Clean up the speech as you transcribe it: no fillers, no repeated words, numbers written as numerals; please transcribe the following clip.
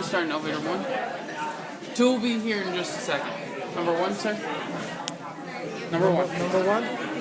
Start in elevator 1. 2 will be here in just a second. Number 1, sir? Number 1. Number 1?